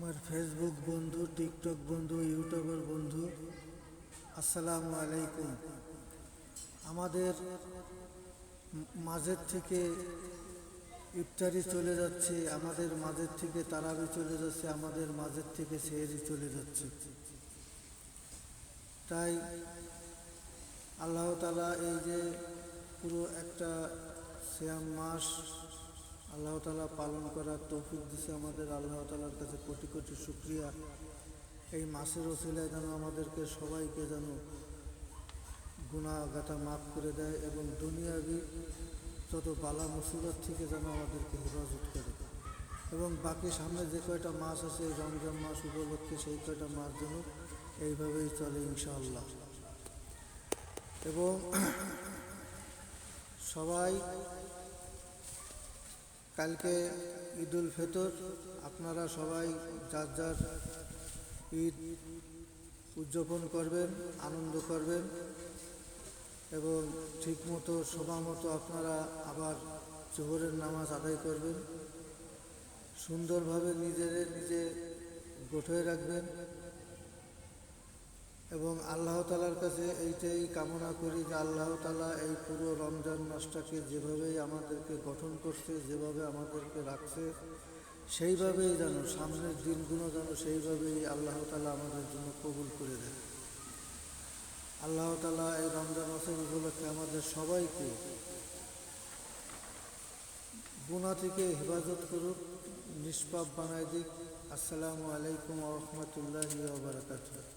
আমার ফেসবুক বন্ধু, টিকটক বন্ধু, ইউটিউবের বন্ধু, আসসালামু আলাইকুম। আমাদের মাঝের থেকে ইফতারি চলে যাচ্ছে, আমাদের মাঝের থেকে তারাবি চলে যাচ্ছে, আমাদের মাঝের থেকে সেহরি চলে যাচ্ছে। তাই আল্লাহ তাআলা এই যে পুরো একটা সিয়াম মাস আল্লাহ তাআলা পালন করার তৌফিক দিছে আমাদের, আল্লাহ তাআলার কাছে কোটি কোটি শুকরিয়া। এই মাসের ওসিলায় যেন আমাদেরকে সবাইকে যেন গুনাহ গাথা মাফ করে দেয় এবং দুনিয়াবি যত বালা মুসিবত থেকে যেন আমাদেরকে হেফাজত করে, এবং বাকি সামনে যে কয়টা মাস আছে এই রমজান মাস উপলক্ষে সেই কয়টা মাস যেন এইভাবেই চলে ইনশাআল্লাহ। এবং সবাই কালকে ঈদুল ফিতর, আপনারা সবাই যার যার ঈদ উদযাপন করবেন, আনন্দ করবেন এবং ঠিকমতো সময় মতো আপনারা আবার জোহরের নামাজ আদায় করবেন। সুন্দরভাবে নিজে গোঠয়ে রাখবেন এবং আল্লাহ তাআলার কাছে এইটাই কামনা করি যে আল্লাহ তাআলা এই পুরো রমজান মাসটাকে যেভাবেই আমাদেরকে গঠন করছে, যেভাবে আমাদেরকে রাখছে, সেইভাবেই যেন সামনের দিনগুলো যেন সেইভাবেই আল্লাহ তাআলা আমাদের জন্য কবুল করে দেয়। আল্লাহ তাআলা এই রমজান মাসের উপলক্ষে আমাদের সবাইকে গুনাহ থেকে হেফাজত করুক, নিষ্পাপ বানায় দিক। আসসালামু আলাইকুম ওয়া রাহমাতুল্লাহি ওয়া বারাকাতুহু।